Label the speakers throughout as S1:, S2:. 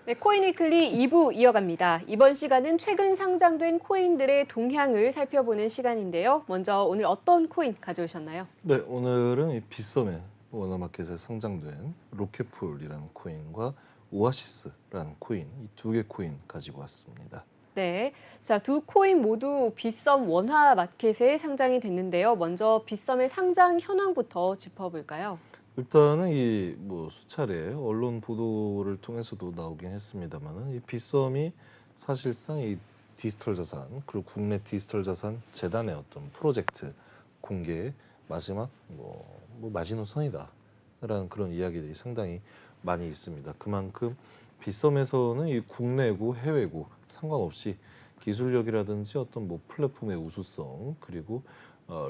S1: 네, 코인위클리 2부 이어갑니다. 이번 시간은 최근 상장된 코인들의 동향을 살펴보는 시간인데요. 먼저 오늘 어떤 코인 가져오셨나요?
S2: 네, 오늘은 이 빗썸의 워너마켓에 상장된 로켓풀이라는 코인과 오아시스라는 코인, 이 두 개 코인 가지고 왔습니다.
S1: 네, 자, 두 코인 모두 빗썸 원화 마켓에 상장이 됐는데요. 먼저 빗썸의 상장 현황부터 짚어볼까요?
S2: 일단은 이 뭐 수차례 언론 보도를 통해서도 나오긴 했습니다만은 이 빗썸이 사실상 이 디지털 자산 그리고 국내 디지털 자산 재단의 어떤 프로젝트 공개의 마지막 뭐 마지노선이다라는 그런 이야기들이 상당히 많이 있습니다. 그만큼 빗썸에서는 이 국내고 해외고 상관없이 기술력이라든지 어떤 뭐 플랫폼의 우수성 그리고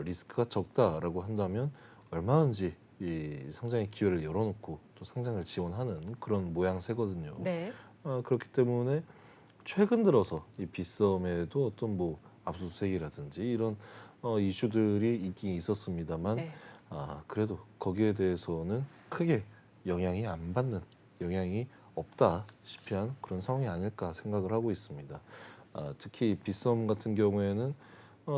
S2: 리스크가 적다라고 한다면 얼마든지 이 상장의 기회를 열어놓고 또 상장을 지원하는 그런 모양새거든요.
S1: 네.
S2: 그렇기 때문에 최근 들어서 이 빗썸에도 어떤 뭐 압수수색이라든지 이런 이슈들이 있긴 있었습니다만
S1: 네.
S2: 그래도 거기에 대해서는 크게 영향이 안 받는 영향이 없다시피 한 그런 상황이 아닐까 생각을 하고 있습니다. 특히 빗썸 같은 경우에는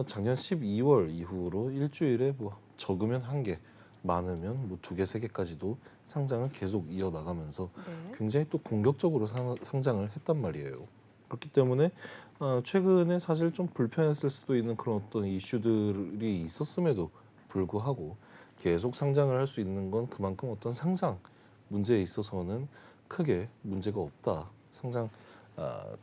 S2: 작년 12월 이후로 일주일에 뭐 적으면 한 개, 많으면 뭐 두 개, 세 개까지도 상장을 계속 이어나가면서
S1: 네.
S2: 굉장히 또 공격적으로 상장을 했단 말이에요. 그렇기 때문에 최근에 사실 좀 불편했을 수도 있는 그런 어떤 이슈들이 있었음에도 불구하고 계속 상장을 할 수 있는 건 그만큼 어떤 상장 문제에 있어서는 크게 문제가 없다. 상장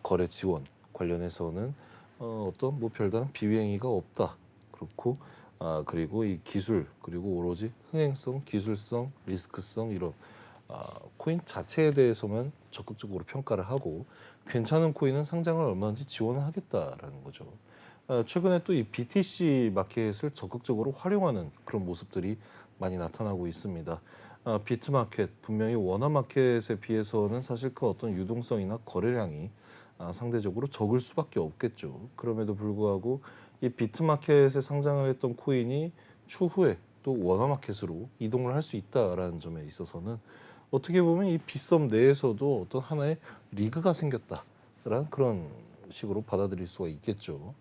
S2: 거래 지원 관련해서는 어떤 뭐 별다른 비위행위가 없다. 그렇고 그리고 이 기술 그리고 오로지 흥행성, 기술성, 리스크성 이런 코인 자체에 대해서만 적극적으로 평가를 하고 괜찮은 코인은 상장을 얼마든지 지원을 하겠다라는 거죠. 최근에 또 이 BTC 마켓을 적극적으로 활용하는 그런 모습들이 많이 나타나고 있습니다. 비트마켓 분명히 원화 마켓에 비해서는 사실 그 어떤 유동성이나 거래량이 상대적으로 적을 수밖에 없겠죠. 그럼에도 불구하고 이 비트마켓에 상장을 했던 코인이 추후에 또 원화 마켓으로 이동을 할 수 있다라는 점에 있어서는 어떻게 보면 이 빗썸 내에서도 어떤 하나의 리그가 생겼다라는 그런 식으로 받아들일 수가 있겠죠.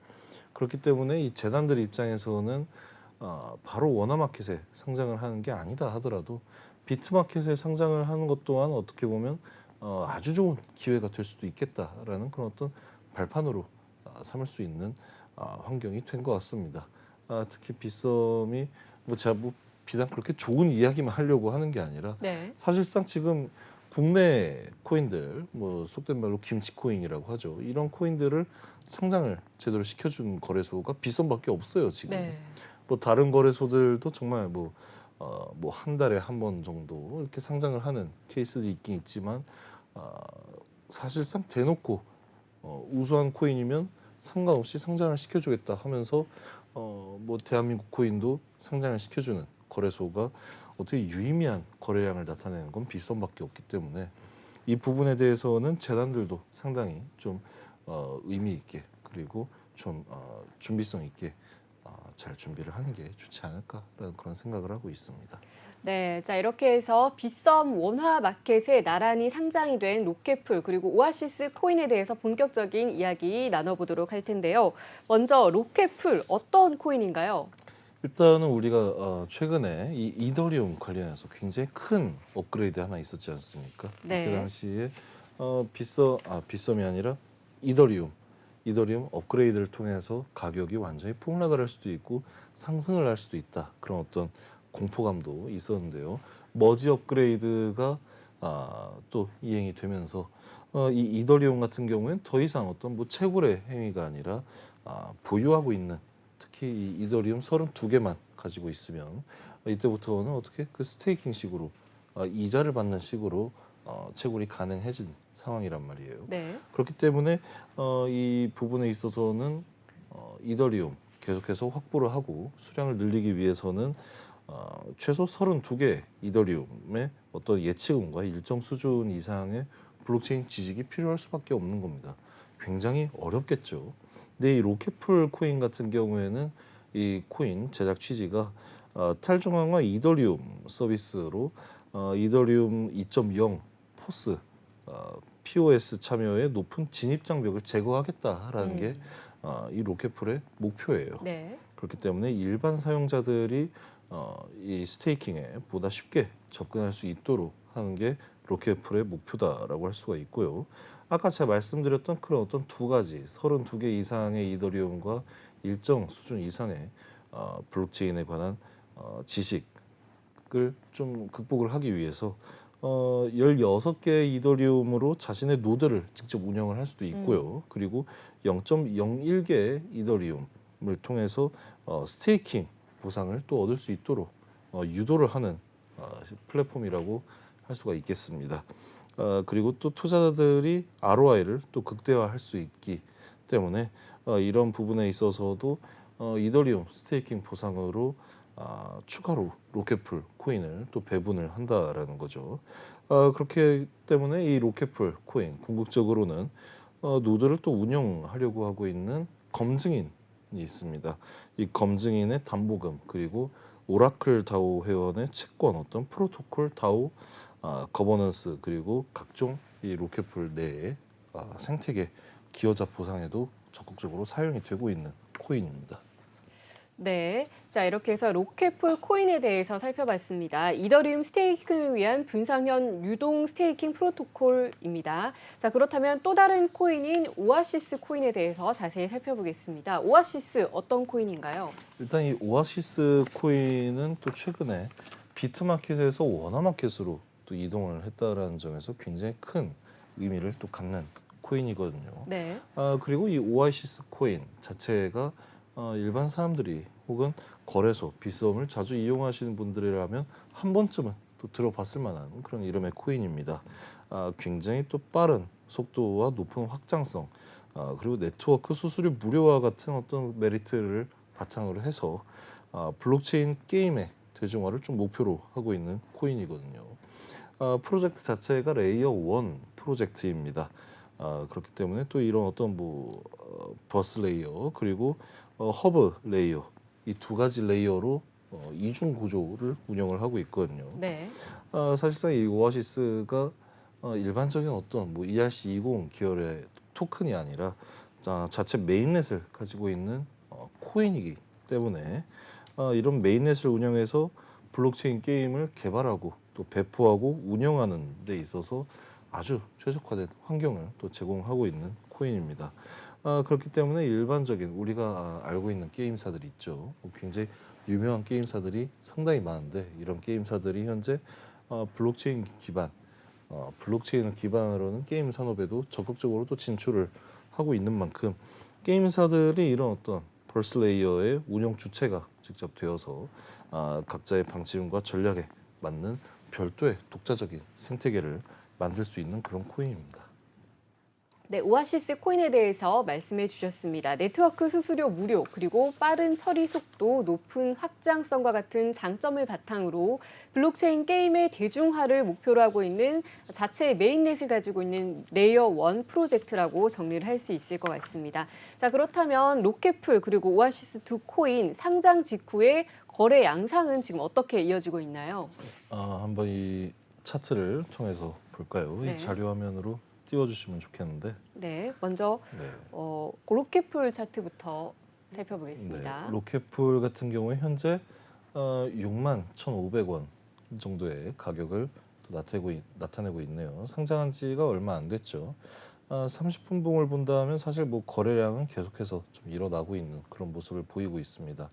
S2: 그렇기 때문에 이 재단들 입장에서는 바로 원화마켓에 상장을 하는 게 아니다 하더라도 비트마켓에 상장을 하는 것 또한 어떻게 보면 아주 좋은 기회가 될 수도 있겠다라는 그런 어떤 발판으로 삼을 수 있는 환경이 된 것 같습니다. 특히 빗썸이 뭐 제가 뭐 비단 그렇게 좋은 이야기만 하려고 하는 게 아니라
S1: 네.
S2: 사실상 지금 국내 코인들 뭐 속된 말로 김치코인이라고 하죠. 이런 코인들을 상장을 제대로 시켜준 거래소가 빗썸밖에 없어요 지금.
S1: 네.
S2: 뭐 다른 거래소들도 정말 뭐 한 달에 한 번 정도 이렇게 상장을 하는 케이스도 있긴 있지만 사실상 대놓고 우수한 코인이면 상관없이 상장을 시켜주겠다 하면서 뭐 대한민국 코인도 상장을 시켜주는 거래소가 어떻게 유의미한 거래량을 나타내는 건 빗썸밖에 없기 때문에 이 부분에 대해서는 재단들도 상당히 좀 의미 있게 그리고 좀 준비성 있게 잘 준비를 하는 게 좋지 않을까라는 그런 생각을 하고 있습니다.
S1: 네, 자, 이렇게 해서 빗썸 원화 마켓에 나란히 상장이 된 로켓풀 그리고 오아시스 코인에 대해서 본격적인 이야기 나눠보도록 할 텐데요. 먼저 로켓풀 어떤 코인인가요?
S2: 일단은 우리가 최근에 이 이더리움 관련해서 굉장히 큰 업그레이드 하나 있었지 않습니까? 이때
S1: 네.
S2: 당시에 빗썸이 아니라 이더리움 업그레이드를 통해서 가격이 완전히 폭락을 할 수도 있고 상승을 할 수도 있다. 그런 어떤 공포감도 있었는데요. 머지 업그레이드가 또 이행이 되면서 이 이더리움 같은 경우에는 더 이상 어떤 뭐 채굴의 행위가 아니라 보유하고 있는 특히 이 이더리움 32개만 가지고 있으면 이때부터는 어떻게 그 스테이킹식으로 이자를 받는 식으로 채굴이 가능해진 상황이란 말이에요.
S1: 네.
S2: 그렇기 때문에 이 부분에 있어서는 이더리움 계속해서 확보를 하고 수량을 늘리기 위해서는 최소 32개 이더리움의 어떤 예치금과 일정 수준 이상의 블록체인 지식이 필요할 수밖에 없는 겁니다. 굉장히 어렵겠죠. 근데 이 로켓풀 코인 같은 경우에는 이 코인 제작 취지가 탈중앙화 이더리움 서비스로 이더리움 2.0 포스 POS 참여의 높은 진입 장벽을 제거하겠다라는 게 이 로켓풀의 목표예요.
S1: 네.
S2: 그렇기 때문에 일반 사용자들이 이 스테이킹에 보다 쉽게 접근할 수 있도록 하는 게 로켓풀의 목표다라고 할 수가 있고요. 아까 제가 말씀드렸던 그런 어떤 두 가지, 32개 이상의 이더리움과 일정 수준 이상의 블록체인에 관한 지식을 좀 극복을 하기 위해서 16개의 이더리움으로 자신의 노드를 직접 운영을 할 수도 있고요. 그리고 0.01개의 이더리움을 통해서 스테이킹 보상을 또 얻을 수 있도록 유도를 하는 플랫폼이라고 할 수가 있겠습니다. 그리고 또 투자자들이 ROI를 또 극대화할 수 있기 때문에 이런 부분에 있어서도 이더리움 스테이킹 보상으로 추가로 로켓풀 코인을 또 배분을 한다라는 거죠. 그렇기 때문에 이 로켓풀 코인 궁극적으로는 노드를 또 운영하려고 하고 있는 검증인이 있습니다. 이 검증인의 담보금 그리고 오라클 다오 회원의 채권 어떤 프로토콜 다오 거버넌스 그리고 각종 이 로켓풀 내의 생태계 기여자 보상에도 적극적으로 사용이 되고 있는 코인입니다.
S1: 네. 자, 이렇게 해서 로켓풀 코인에 대해서 살펴봤습니다. 이더리움 스테이킹을 위한 분상형 유동 스테이킹 프로토콜입니다. 자, 그렇다면 또 다른 코인인 오아시스 코인에 대해서 자세히 살펴보겠습니다. 오아시스 어떤 코인인가요?
S2: 일단 이 오아시스 코인은 또 최근에 비트마켓에서 원화마켓으로 또 이동을 했다라는 점에서 굉장히 큰 의미를 또 갖는 코인이거든요.
S1: 네.
S2: 그리고 이 오아시스 코인 자체가 일반 사람들이 혹은 거래소, 빗썸을 자주 이용하시는 분들이라면 한 번쯤은 또 들어봤을 만한 그런 이름의 코인입니다. 굉장히 또 빠른 속도와 높은 확장성, 그리고 네트워크 수수료 무료와 같은 어떤 메리트를 바탕으로 해서 블록체인 게임의 대중화를 좀 목표로 하고 있는 코인이거든요. 프로젝트 자체가 레이어 1 프로젝트입니다. 그렇기 때문에 또 이런 어떤 버스 레이어 그리고 허브 레이어 이 두 가지 레이어로 이중 구조를 운영을 하고 있거든요.
S1: 네.
S2: 사실상 이 오아시스가 일반적인 어떤 ERC20 계열의 토큰이 아니라 자체 메인넷을 가지고 있는 코인이기 때문에 이런 메인넷을 운영해서 블록체인 게임을 개발하고 또 배포하고 운영하는 데 있어서 아주 최적화된 환경을 또 제공하고 있는 코인입니다. 그렇기 때문에 일반적인 우리가 알고 있는 게임사들이 있죠. 굉장히 유명한 게임사들이 상당히 많은데 이런 게임사들이 현재 블록체인 기반, 블록체인을 기반으로 는 게임 산업에도 적극적으로 또 진출을 하고 있는 만큼 게임사들이 이런 어떤 벌스 레이어의 운영 주체가 직접 되어서 각자의 방침과 전략에 맞는 별도의 독자적인 생태계를 만들 수 있는 그런 코인입니다.
S1: 네, 오아시스 코인에 대해서 말씀해 주셨습니다. 네트워크 수수료 무료, 그리고 빠른 처리 속도, 높은 확장성과 같은 장점을 바탕으로 블록체인 게임의 대중화를 목표로 하고 있는 자체의 메인넷을 가지고 있는 레이어 1 프로젝트라고 정리를 할 수 있을 것 같습니다. 자, 그렇다면 로켓풀 그리고 오아시스 두 코인 상장 직후의 거래 양상은 지금 어떻게 이어지고 있나요?
S2: 한번 이 차트를 통해서 볼까요?
S1: 네.
S2: 이 자료 화면으로 띄워주시면 좋겠는데.
S1: 네, 먼저
S2: 네.
S1: 로켓풀 차트부터 살펴보겠습니다.
S2: 네, 로켓풀 같은 경우에 현재 61,500원 정도의 가격을 또 나타내고 있네요. 상장한 지가 얼마 안 됐죠. 30분 봉을 본다면 사실 거래량은 계속해서 좀 일어나고 있는 그런 모습을 보이고 있습니다.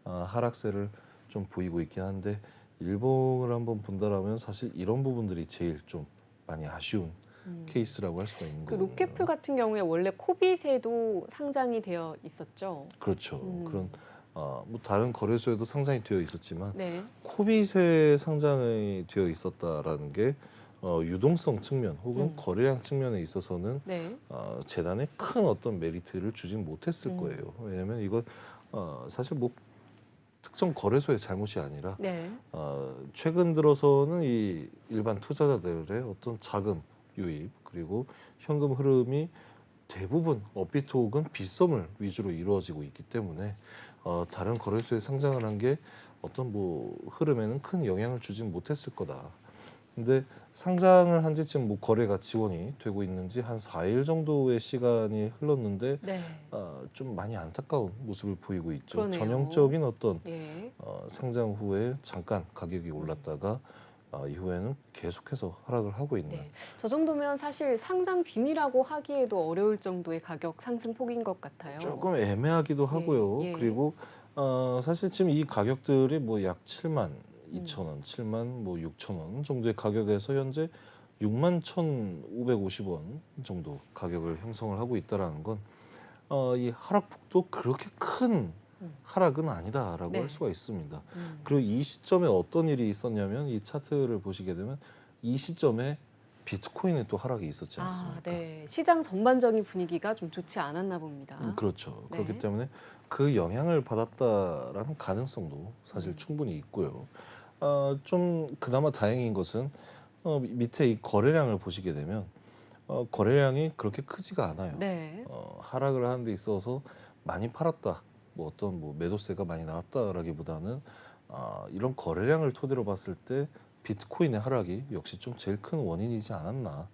S2: 하락세를 좀 보이고 있긴 한데 일봉을 한번 본다라면 사실 이런 부분들이 제일 좀 많이 아쉬운 케이스라고 할 수가 있는
S1: 그
S2: 거거든요.
S1: 로켓풀 같은 경우에 원래 코빗에도 상장이 되어 있었죠.
S2: 그렇죠. 그런 다른 거래소에도 상장이 되어 있었지만
S1: 네.
S2: 코빗에 상장이 되어 있었다라는 게 유동성 측면 혹은 거래량 측면에 있어서는
S1: 네.
S2: 재단에 큰 어떤 메리트를 주진 못했을 거예요. 왜냐하면 이건 사실 특정 거래소의 잘못이 아니라
S1: 네.
S2: 최근 들어서는 이 일반 투자자들의 어떤 자금 유입 그리고 현금 흐름이 대부분 업비트 혹은 빗썸을 위주로 이루어지고 있기 때문에 다른 거래소에 상장을 한 게 어떤 흐름에는 큰 영향을 주진 못했을 거다. 근데 상장을 한 지금 뭐 거래가 지원이 되고 있는지 한 4일 정도의 시간이 흘렀는데
S1: 네.
S2: 좀 많이 안타까운 모습을 보이고 있죠.
S1: 그러네요.
S2: 전형적인 어떤
S1: 예.
S2: 상장 후에 잠깐 가격이 올랐다가 이후에는 계속해서 하락을 하고 있는.
S1: 네. 저 정도면 사실 상장 빔이라고 하기에도 어려울 정도의 가격 상승 폭인 것 같아요.
S2: 조금 애매하기도 하고요.
S1: 예.
S2: 그리고 사실 지금 이 가격들이 뭐 약 7만
S1: 음.
S2: 2천 원, 7만 뭐 6천 원 정도의 가격에서 현재 6만 1,550원 정도 가격을 형성을 하고 있다라는 건 이 하락폭도 그렇게 큰
S1: 음.
S2: 하락은 아니다라고
S1: 네.
S2: 할 수가 있습니다.
S1: 음.
S2: 그리고 이 시점에 어떤 일이 있었냐면 이 차트를 보시게 되면 이 시점에 비트코인의 또 하락이 있었지 않습니까?
S1: 네. 시장 전반적인 분위기가 좀 좋지 않았나 봅니다.
S2: 그렇죠.
S1: 네.
S2: 그렇기 때문에 그 영향을 받았다라는 가능성도 사실
S1: 음.
S2: 충분히 있고요. 좀 그나마 다행인 것은 밑에 이 거래량을 보시게 되면 거래량이 그렇게 크지가 않아요.
S1: 네.
S2: 하락을 하는 데 있어서 많이 팔았다, 뭐 어떤 뭐 매도세가 많이 나왔다라기보다는 이런 거래량을 토대로 봤을 때 비트코인의 하락이 역시 좀 제일 큰 원인이지 않았나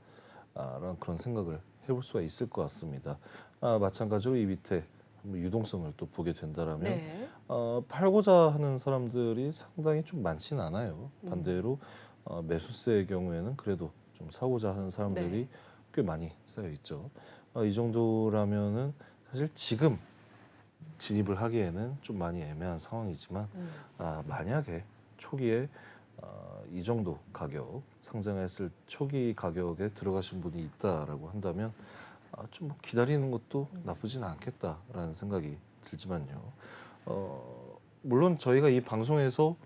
S2: 라는 그런 생각을 해볼 수가 있을 것 같습니다. 마찬가지로 이 밑에 한번 유동성을 또 보게 된다라면
S1: 네.
S2: 팔고자 하는 사람들이 상당히 좀 많지는 않아요.
S1: 음.
S2: 반대로 매수세의 경우에는 그래도 좀 사고자 하는 사람들이
S1: 네.
S2: 꽤 많이 쌓여 있죠. 이 정도라면은 사실 지금 진입을 하기에는 좀 많이 애매한 상황이지만 만약에 초기에 이 정도 가격 상장했을 초기 가격에 들어가신 분이 있다라고 한다면 좀뭐 기다리는 것도 나쁘진 않겠다라는 생각이 들지만요. 물론 저희가 이 방송에서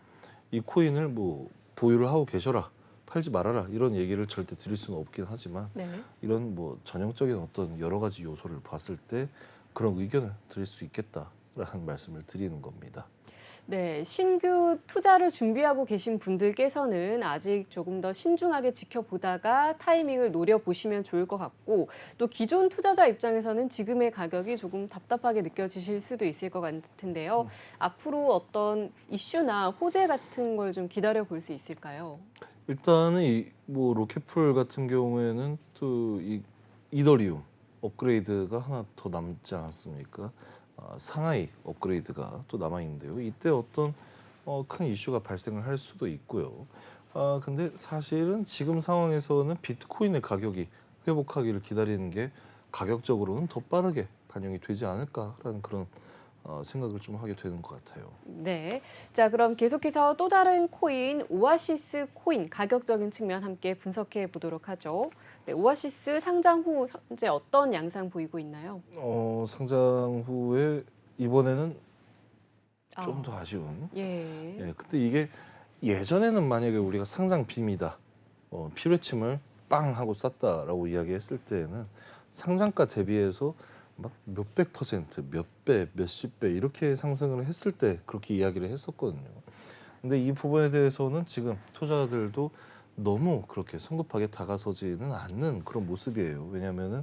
S2: 이 코인을 뭐 보유를 하고 계셔라, 팔지 말아라 이런 얘기를 절대 드릴 수는 없긴 하지만
S1: 네.
S2: 이런 뭐 전형적인 어떤 여러 가지 요소를 봤을 때 그런 의견을 드릴 수 있겠다라는 말씀을 드리는 겁니다.
S1: 네, 신규 투자를 준비하고 계신 분들께서는 아직 조금 더 신중하게 지켜보다가 타이밍을 노려보시면 좋을 것 같고, 또 기존 투자자 입장에서는 지금의 가격이 조금 답답하게 느껴지실 수도 있을 것 같은데요. 앞으로 어떤 이슈나 호재 같은 걸 좀 기다려 볼 수 있을까요?
S2: 일단은 이 뭐 로켓풀 같은 경우에는 또 이 이더리움 업그레이드가 하나 더 남지 않았습니까? 상하이 업그레이드가 또 남아 있는데요. 이때 어떤 큰 이슈가 발생을 할 수도 있고요. 근데 사실은 지금 상황에서는 비트코인의 가격이 회복하기를 기다리는 게 가격적으로는 더 빠르게 반영이 되지 않을까라는 그런 생각을 좀 하게 되는 것 같아요.
S1: 네. 자, 그럼 계속해서 또 다른 코인, 오아시스 코인 가격적인 측면 함께 분석해 보도록 하죠. 네, 오아시스 상장 후 현재 어떤 양상 보이고 있나요?
S2: 상장 후에 이번에는 좀 더
S1: 아,
S2: 아쉬운.
S1: 예.
S2: 예, 근데 이게 예전에는 만약에 우리가 상장 빔이다, 피뢰침을 빵 하고 쐈다라고 이야기했을 때에는 상장가 대비해서 막 몇백 퍼센트, 몇 배, 몇십 배 이렇게 상승을 했을 때 그렇게 이야기를 했었거든요. 근데 이 부분에 대해서는 지금 투자자들도 너무 그렇게 성급하게 다가서지는 않는 그런 모습이에요. 왜냐하면은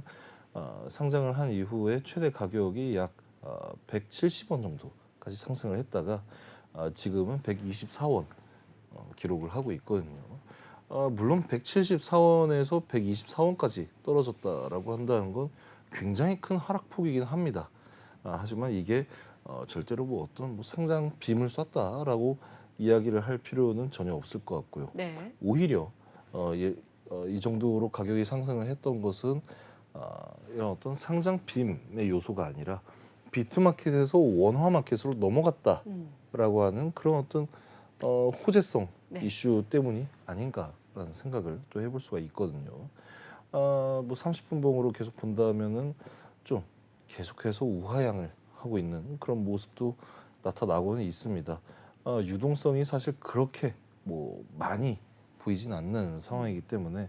S2: 상장을 한 이후에 최대 가격이 약 170원 정도까지 상승을 했다가 지금은 124원 기록을 하고 있거든요. 물론 174원에서 124원까지 떨어졌다라고 한다는 건 굉장히 큰 하락폭이긴 합니다. 하지만 이게 절대로 뭐 어떤 뭐 상장 빔을 쐈다라고 이야기를 할 필요는 전혀 없을 것 같고요.
S1: 네.
S2: 오히려 이 정도로 가격이 상승을 했던 것은 이런 어떤 상장 빔의 요소가 아니라 비트마켓에서 원화 마켓으로 넘어갔다라고
S1: 음.
S2: 하는 그런 어떤 호재성
S1: 네.
S2: 이슈 때문이 아닌가라는 생각을 또 해볼 수가 있거든요. 뭐 30분 봉으로 계속 본다면은 좀 계속해서 우하향을 하고 있는 그런 모습도 나타나고는 있습니다. 유동성이 사실 그렇게 뭐 많이 보이진 않는 상황이기 때문에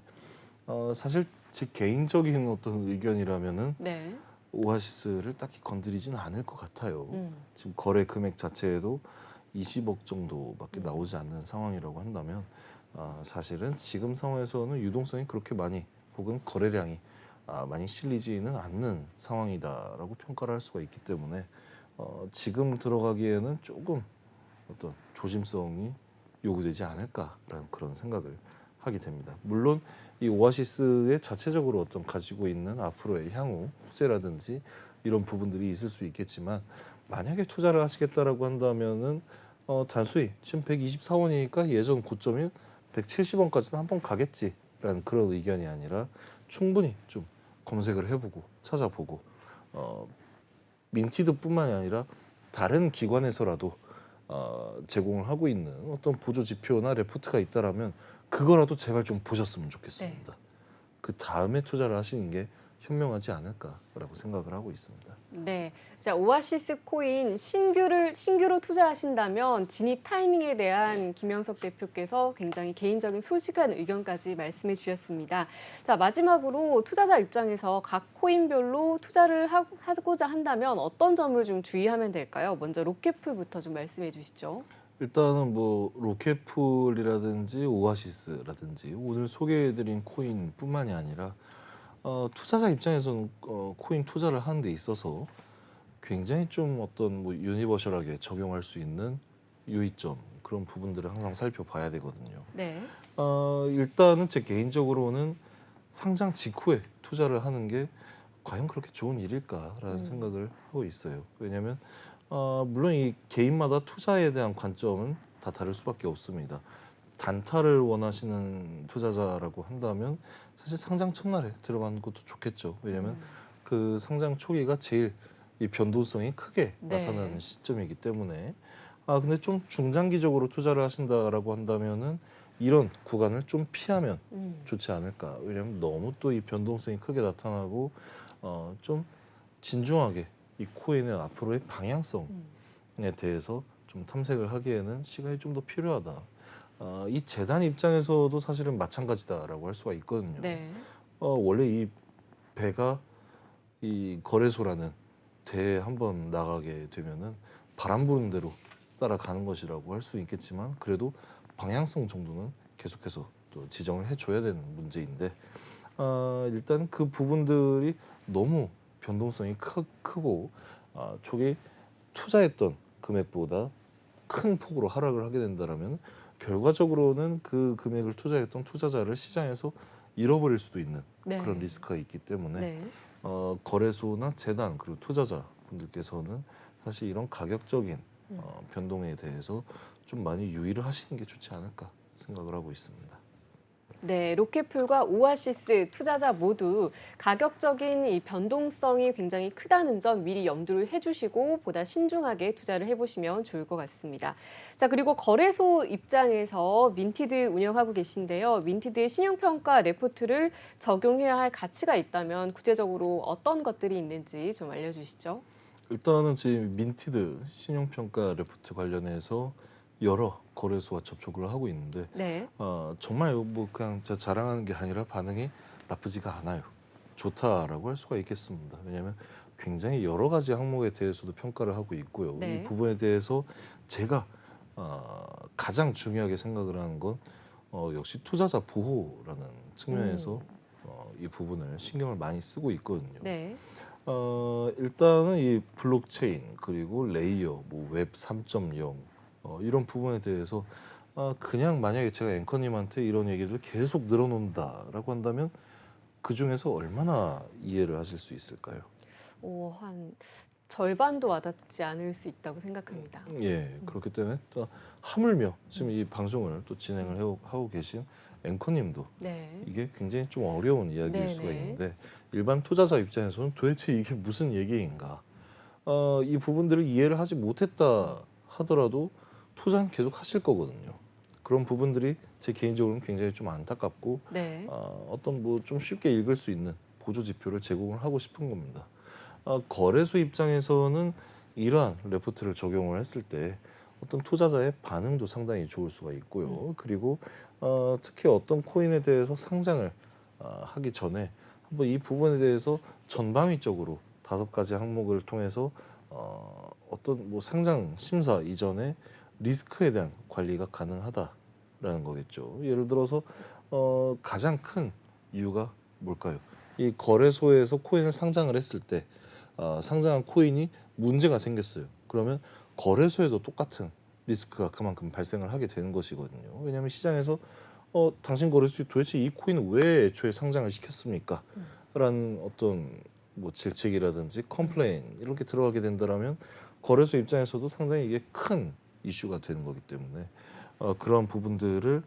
S2: 사실 제 개인적인 어떤 의견이라면은
S1: 네.
S2: 오아시스를 딱히 건드리진 않을 것 같아요.
S1: 음.
S2: 지금 거래 금액 자체에도 20억 정도밖에
S1: 음.
S2: 나오지 않는 상황이라고 한다면 사실은 지금 상황에서는 유동성이 그렇게 많이 혹은 거래량이 많이 실리지는 않는 상황이다라고 평가를 할 수가 있기 때문에 지금 들어가기에는 조금 어떤 조심성이 요구되지 않을까라는 그런 생각을 하게 됩니다. 물론 이 오아시스의 자체적으로 어떤 가지고 있는 앞으로의 향후 호재라든지 이런 부분들이 있을 수 있겠지만 만약에 투자를 하시겠다라고 한다면은 단수히 지금 124원이니까 예전 고점인 170원까지는 한번 가겠지라는 그런 의견이 아니라 충분히 좀 검색을 해보고 찾아보고 민티드뿐만이 아니라 다른 기관에서라도 제공을 하고 있는 어떤 보조 지표나 레포트가 있다라면 그거라도 제발 좀 보셨으면 좋겠습니다. 그 다음에 투자를 하시는 게 현명하지 않을까라고 생각을 하고 있습니다.
S1: 네. 자, 오아시스 코인 신규로 투자하신다면 진입 타이밍에 대한 김영석 대표께서 굉장히 개인적인 솔직한 의견까지 말씀해 주셨습니다. 자, 마지막으로 투자자 입장에서 각 코인별로 투자를 하고자 한다면 어떤 점을 좀 주의하면 될까요? 먼저 로켓풀부터 좀 말씀해 주시죠.
S2: 일단은 뭐 로켓풀이라든지 오아시스라든지 오늘 소개해드린 코인뿐만이 아니라 투자자 입장에서는 코인 투자를 하는 데 있어서 굉장히 좀 어떤 뭐 유니버셜하게 적용할 수 있는 유의점 그런 부분들을 항상 살펴봐야 되거든요.
S1: 네.
S2: 일단은 제 개인적으로는 상장 직후에 투자를 하는 게 과연 그렇게 좋은 일일까라는 생각을 하고 있어요. 왜냐하면 물론 이 개인마다 투자에 대한 관점은 다 다를 수밖에 없습니다. 단타를 원하시는 투자자라고 한다면 사실 상장 첫날에 들어가는 것도 좋겠죠. 왜냐하면 그 상장 초기가 제일 이 변동성이 크게
S1: 네.
S2: 나타나는 시점이기 때문에 근데 좀 중장기적으로 투자를 하신다라고 한다면은 이런 구간을 좀 피하면 좋지 않을까. 왜냐하면 너무 또 이 변동성이 크게 나타나고 좀 진중하게 이 코인의 앞으로의 방향성에 대해서 좀 탐색을 하기에는 시간이 좀 더 필요하다. 이 재단 입장에서도 사실은 마찬가지다라고 할 수가 있거든요.
S1: 네.
S2: 원래 이 배가 이 거래소라는 대에 한번 나가게 되면은 바람 부는 대로 따라가는 것이라고 할 수 있겠지만 그래도 방향성 정도는 계속해서 또 지정을 해줘야 되는 문제인데 일단 그 부분들이 너무 변동성이 크고 초기 투자했던 금액보다 큰 폭으로 하락을 하게 된다라면 결과적으로는 그 금액을 투자했던 투자자를 시장에서 잃어버릴 수도 있는
S1: 네.
S2: 그런 리스크가 있기 때문에
S1: 네.
S2: 거래소나 재단 그리고 투자자분들께서는 사실 이런 가격적인 변동에 대해서 좀 많이 유의를 하시는 게 좋지 않을까 생각을 하고 있습니다.
S1: 네, 로켓풀과 오아시스 투자자 모두 가격적인 이 변동성이 굉장히 크다는 점 미리 염두를 해주시고 보다 신중하게 투자를 해보시면 좋을 것 같습니다. 자, 그리고 거래소 입장에서 민티드 운영하고 계신데요. 민티드의 신용평가 레포트를 적용해야 할 가치가 있다면 구체적으로 어떤 것들이 있는지 좀 알려주시죠.
S2: 일단은 지금 민티드 신용평가 레포트 관련해서 여러 거래소와 접촉을 하고 있는데
S1: 네.
S2: 정말 뭐 그냥 제가 자랑하는 게 아니라 반응이 나쁘지가 않아요. 좋다라고 할 수가 있겠습니다. 왜냐하면 굉장히 여러 가지 항목에 대해서도 평가를 하고 있고요.
S1: 네.
S2: 이 부분에 대해서 제가 가장 중요하게 생각을 하는 건 역시 투자자 보호라는 측면에서 이 부분을 신경을 많이 쓰고 있거든요.
S1: 네.
S2: 일단은 이 블록체인 그리고 레이어, 뭐 웹 3.0 이런 부분에 대해서 그냥 만약에 제가 앵커님한테 이런 얘기를 계속 늘어놓는다라고 한다면 그 중에서 얼마나 이해를 하실 수 있을까요?
S1: 한 절반도 와닿지 않을 수 있다고 생각합니다.
S2: 예, 그렇기 때문에 또 하물며 지금 이 방송을 또 진행을 하고 계신 앵커님도
S1: 네.
S2: 이게 굉장히 좀 어려운 이야기일
S1: 네네.
S2: 수가 있는데 일반 투자자 입장에서는 도대체 이게 무슨 얘기인가? 이 부분들을 이해를 하지 못했다 하더라도 투자는 계속 하실 거거든요. 그런 부분들이 제 개인적으로는 굉장히 좀 안타깝고
S1: 네.
S2: 어떤 뭐 좀 쉽게 읽을 수 있는 보조 지표를 제공을 하고 싶은 겁니다. 거래소 입장에서는 이러한 레포트를 적용을 했을 때 어떤 투자자의 반응도 상당히 좋을 수가 있고요. 그리고 특히 어떤 코인에 대해서 상장을 하기 전에 한번 이 부분에 대해서 전방위적으로 5가지 항목을 통해서 어떤 뭐 상장 심사 이전에 리스크에 대한 관리가 가능하다라는 거겠죠. 예를 들어서 가장 큰 이유가 뭘까요? 이 거래소에서 코인을 상장을 했을 때 상장한 코인이 문제가 생겼어요. 그러면 거래소에도 똑같은 리스크가 그만큼 발생을 하게 되는 것이거든요. 왜냐하면 시장에서 당신 거래소에 도대체 이 코인을 왜 애초에 상장을 시켰습니까? 라는 어떤 뭐 질책이라든지 컴플레인 이런 게 들어가게 된다라면 거래소 입장에서도 상당히 이게 큰 이슈가 되는 거기 때문에 그런 부분들을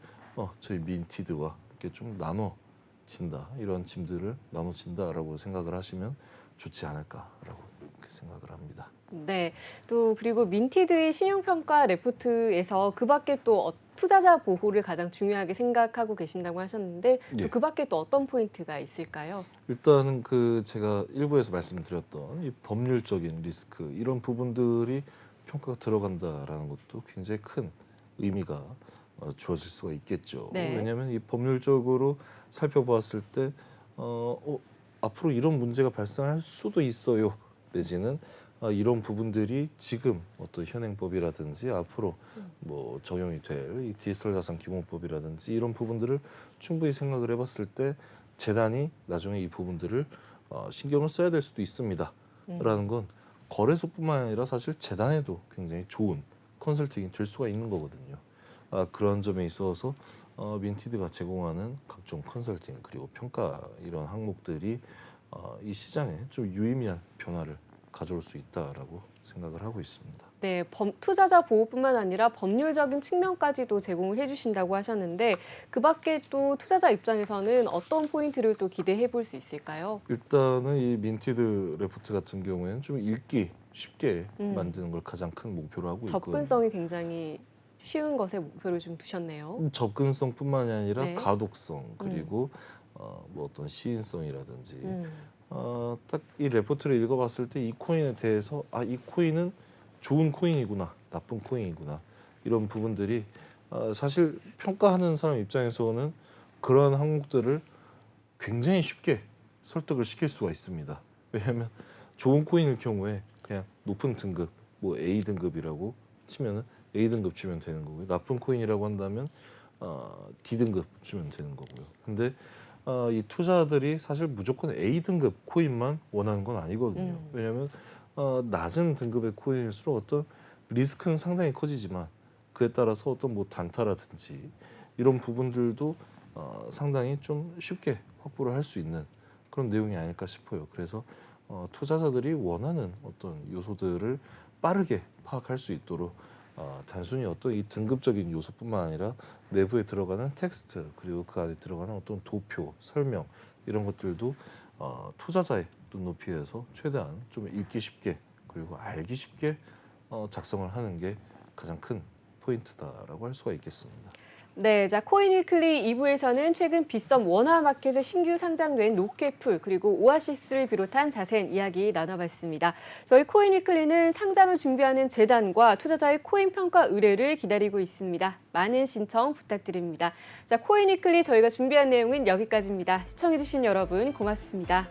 S2: 저희 민티드와 이렇게 좀 나눠진다, 이런 짐들을 나눠진다라고 생각을 하시면 좋지 않을까라고 그렇게 생각을 합니다.
S1: 네. 또 그리고 민티드의 신용평가 레포트에서 그 밖에 또 투자자 보호를 가장 중요하게 생각하고 계신다고 하셨는데
S2: 예.
S1: 그 밖에 또 어떤 포인트가 있을까요?
S2: 일단은 그 제가 일부에서 말씀드렸던 이 법률적인 리스크 이런 부분들이 평가가 들어간다라는 것도 굉장히 큰 의미가 주어질 수가 있겠죠.
S1: 네.
S2: 왜냐하면 이 법률적으로 살펴보았을 때 앞으로 이런 문제가 발생할 수도 있어요. 내지는 이런 부분들이 지금 어떤 현행법이라든지 앞으로 뭐 적용이 될 이 디지털 자산 기본법이라든지 이런 부분들을 충분히 생각을 해봤을 때 재단이 나중에 이 부분들을 신경을 써야 될 수도 있습니다. 라는 건 거래소뿐만 아니라 사실 재단에도 굉장히 좋은 컨설팅이 될 수가 있는 거거든요. 그런 점에 있어서 민티드가 제공하는 각종 컨설팅 그리고 평가 이런 항목들이 이 시장에 좀 유의미한 변화를 가져올 수 있다라고 생각을 하고 있습니다.
S1: 네, 투자자 보호뿐만 아니라 법률적인 측면까지도 제공을 해주신다고 하셨는데 그 밖에 또 투자자 입장에서는 어떤 포인트를 또 기대해 볼 수 있을까요?
S2: 일단은 이 민티드 레포트 같은 경우에는 좀 읽기 쉽게
S1: 음.
S2: 만드는 걸 가장 큰 목표로 하고 있거든요.
S1: 접근성이 굉장히 쉬운 것에 목표를 좀 두셨네요.
S2: 접근성뿐만이 아니라
S1: 네.
S2: 가독성 그리고 뭐 어떤 시인성이라든지
S1: 음.
S2: 딱 이 레포트를 읽어봤을 때 이 코인에 대해서 이 코인은 좋은 코인이구나, 나쁜 코인이구나 이런 부분들이 사실 평가하는 사람 입장에서는 그런 항목들을 굉장히 쉽게 설득을 시킬 수가 있습니다. 왜냐하면 좋은 코인일 경우에 그냥 높은 등급, 뭐 A 등급이라고 치면은 A 등급 주면 되는 거고요. 나쁜 코인이라고 한다면 D 등급 주면 되는 거고요. 근데 이 투자들이 사실 무조건 A 등급 코인만 원하는 건 아니거든요. 왜냐하면 낮은 등급의 코인일수록 어떤 리스크는 상당히 커지지만 그에 따라서 어떤 뭐 단타라든지 이런 부분들도 상당히 좀 쉽게 확보를 할 수 있는 그런 내용이 아닐까 싶어요. 그래서 투자자들이 원하는 어떤 요소들을 빠르게 파악할 수 있도록 단순히 어떤 이 등급적인 요소뿐만 아니라 내부에 들어가는 텍스트 그리고 그 안에 들어가는 어떤 도표, 설명 이런 것들도 투자자의 눈높이에서 최대한 좀 읽기 쉽게 그리고 알기 쉽게 작성을 하는 게 가장 큰 포인트다라고 할 수가 있겠습니다.
S1: 네, 자 코인위클리 2부에서는 최근 빗썸 원화 마켓에 신규 상장된 로켓풀 그리고 오아시스를 비롯한 자세한 이야기 나눠봤습니다. 저희 코인위클리는 상장을 준비하는 재단과 투자자의 코인 평가 의뢰를 기다리고 있습니다. 많은 신청 부탁드립니다. 자 코인위클리 저희가 준비한 내용은 여기까지입니다. 시청해주신 여러분 고맙습니다.